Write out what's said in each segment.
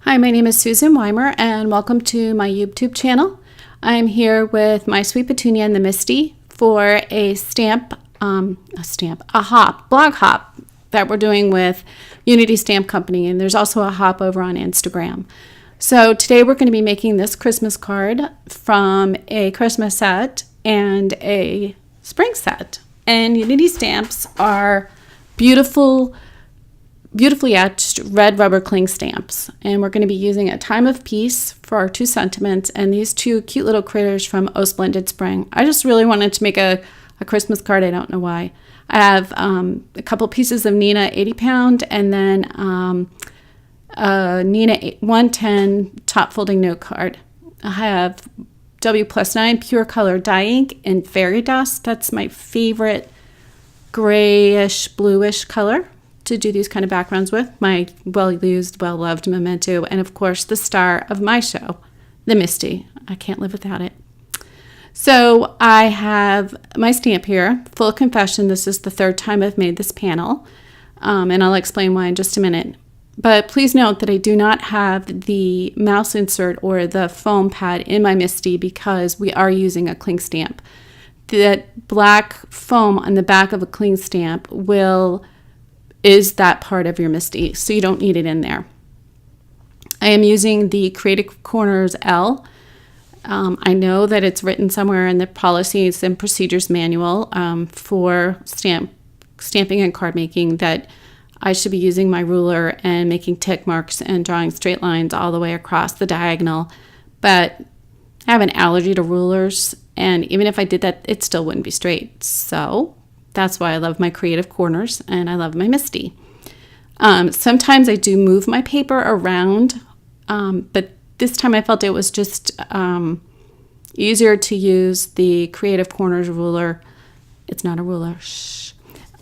Hi, my name is Susan Weimer and welcome to my YouTube channel. I'm here with my sweet Petunia and the Misty for a blog hop that we're doing with Unity Stamp Company, and there's also a hop over on Instagram. So today we're going to be making this Christmas card from a Christmas set and a spring set. And Unity stamps are beautifully etched red rubber cling stamps, and we're going to be using a time of peace for our two sentiments and these two cute little critters from Oh Splendid Spring. I just really wanted to make a Christmas card. I don't know why. I have a couple pieces of Neenah 80 pound and then a Neenah 110 top folding note card. I have W+9 pure color dye ink and fairy dust. That's my favorite grayish bluish color to do these kind of backgrounds with. My well-used, well-loved memento, and of course the star of my show, the Misty. I can't live without it. So I have my stamp here. Full confession, this is the third time I've made this panel, and I'll explain why in just a minute. But please note that I do not have the mouse insert or the foam pad in my Misty because we are using a cling stamp. That black foam on the back of a cling stamp is that part of your Misty, so you don't need it in there. I am using the Creative Corners L. I know that it's written somewhere in the policies and procedures manual for stamping and card making that I should be using my ruler and making tick marks and drawing straight lines all the way across the diagonal, but I have an allergy to rulers, and even if I did that, it still wouldn't be straight. So that's why I love my Creative Corners and I love my Misty. Sometimes I do move my paper around, but this time I felt it was just easier to use the Creative Corners ruler. It's not a ruler. Shh.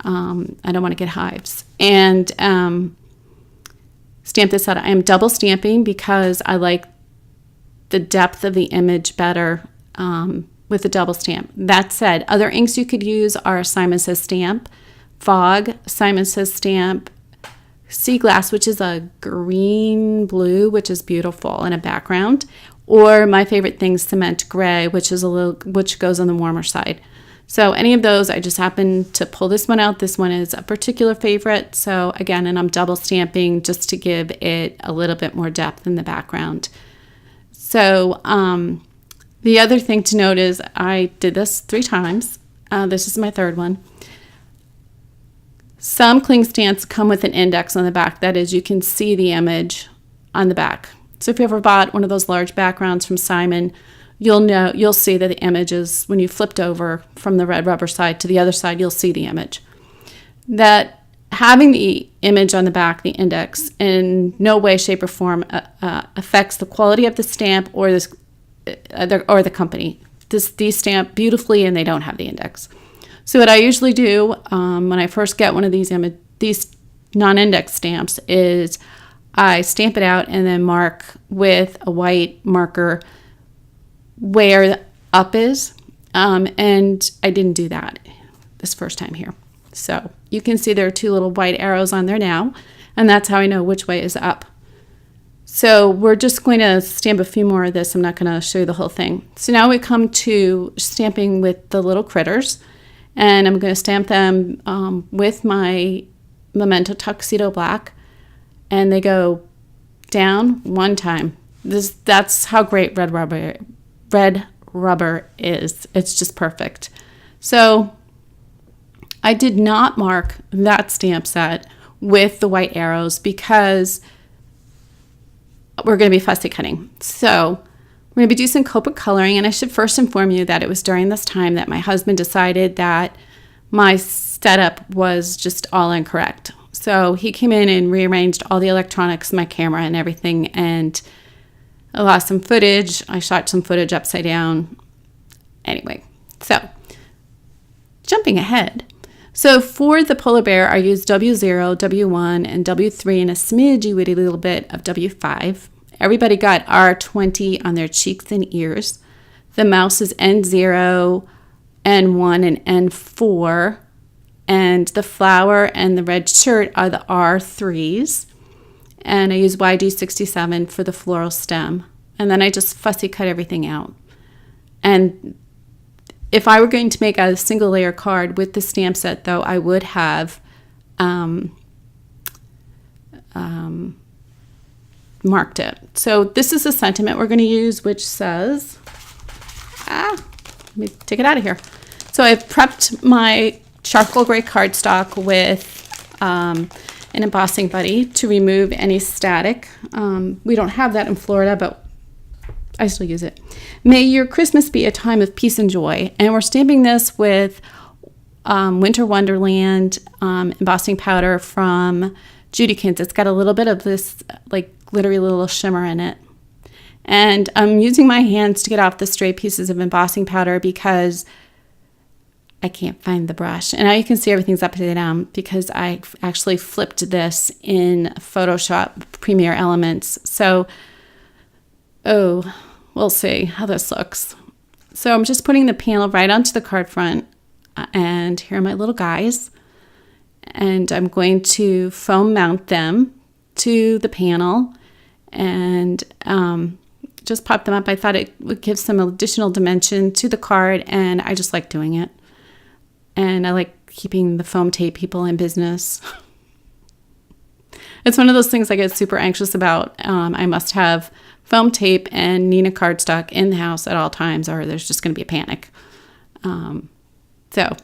I don't want to get hives. And stamp this out. I am double stamping because I like the depth of the image better with a double stamp. That said, other inks you could use are Simon Says Stamp, Fog, Simon Says Stamp, Sea Glass, which is a green blue, which is beautiful in a background, or my favorite thing, Cement Gray, which goes on the warmer side. So any of those, I just happened to pull this one out. This one is a particular favorite. So again, and I'm double stamping just to give it a little bit more depth in the background. So the other thing to note is I did this 3 times. This is my third one. Some cling stamps come with an index on the back. That is, you can see the image on the back. So if you ever bought one of those large backgrounds from Simon, you'll see that the image is, when you flipped over from the red rubber side to the other side, you'll see the image. That having the image on the back, the index, in no way, shape, or form affects the quality of the stamp or the company. These stamp beautifully and they don't have the index. So what I usually do when I first get one of these non-index stamps is I stamp it out and then mark with a white marker where the up is, and I didn't do that this first time here. So you can see there are 2 little white arrows on there now, and that's how I know which way is up. So we're just going to stamp a few more of this. I'm not going to show you the whole thing. So now we come to stamping with the little critters, and I'm going to stamp them with my Memento Tuxedo Black, and they go down 1 time. That's how great red rubber is. It's just perfect. So I did not mark that stamp set with the white arrows because we're going to be fussy cutting. So we're going to be doing some Copic coloring, and I should first inform you that it was during this time that my husband decided that my setup was just all incorrect. So he came in and rearranged all the electronics, my camera and everything, and I lost some footage. I shot some footage upside down. Anyway, so jumping ahead. So for the polar bear, I used W0, W1, and W3 and a smidgy witty little bit of W5. Everybody got R20 on their cheeks and ears. The mouse is N0, N1, and N4. And the flower and the red shirt are the R3s. and I use YD67 for the floral stem. And then I just fussy cut everything out. And if I were going to make a single layer card with the stamp set, though, I would have marked it. So this is the sentiment we're going to use, which says, let me take it out of here. So I've prepped my charcoal gray cardstock with an embossing buddy to remove any static. We don't have that in Florida, but I still use it. May your Christmas be a time of peace and joy. And we're stamping this with Winter Wonderland embossing powder from Judykins. It's got a little bit of this like glittery little shimmer in it. And I'm using my hands to get off the stray pieces of embossing powder because I can't find the brush. And now you can see everything's upside down because I actually flipped this in Photoshop Premiere Elements. So, we'll see how this looks. So I'm just putting the panel right onto the card front. And here are my little guys. And I'm going to foam mount them to the panel and just pop them up. I thought it would give some additional dimension to the card, and I just like doing it. And I like keeping the foam tape people in business. It's one of those things I get super anxious about. I must have foam tape and Nina cardstock in the house at all times, or there's just going to be a panic. So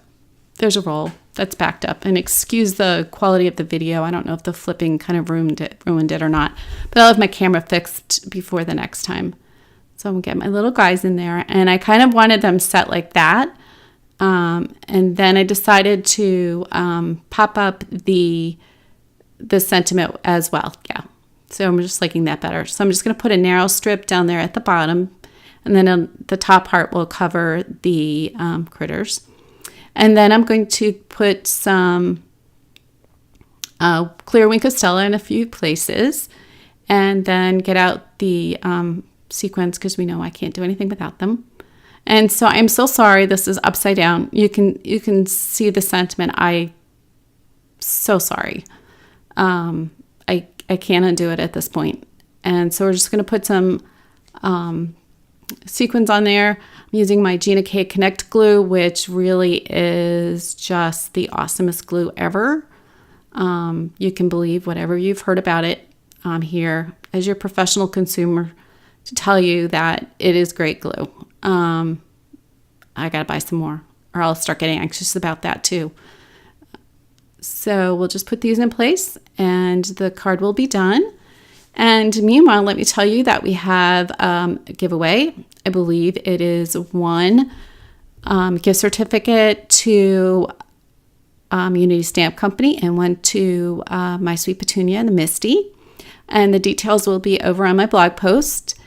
there's a roll that's backed up. And excuse the quality of the video. I don't know if the flipping kind of ruined it or not. But I'll have my camera fixed before the next time. So I'm going to get my little guys in there. And I kind of wanted them set like that. And then I decided to pop up the sentiment as well. Yeah. So I'm just liking that better. So I'm just going to put a narrow strip down there at the bottom. And then the top part will cover the critters. And then I'm going to put some clear wing Costella in a few places. And then get out the sequins because we know I can't do anything without them. And so I'm so sorry this is upside down. You can see the sentiment. So sorry. I can't undo it at this point. And so we're just going to put some sequins on there. I'm using my Gina K Connect glue, which really is just the awesomest glue ever. You can believe whatever you've heard about it. I'm here as your professional consumer to tell you that it is great glue. I got to buy some more or I'll start getting anxious about that too. So we'll just put these in place and the card will be done. And meanwhile, let me tell you that we have a giveaway. I believe it is one gift certificate to Unity Stamp Company and one to My Sweet Petunia and the Misty. And the details will be over on my blog post.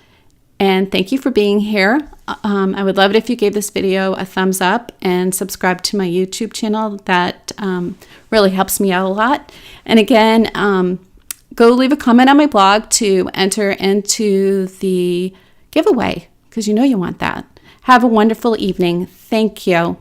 And thank you for being here. I would love it if you gave this video a thumbs up and subscribe to my YouTube channel. That really helps me out a lot. And again, go leave a comment on my blog to enter into the giveaway because you know you want that. Have a wonderful evening. Thank you.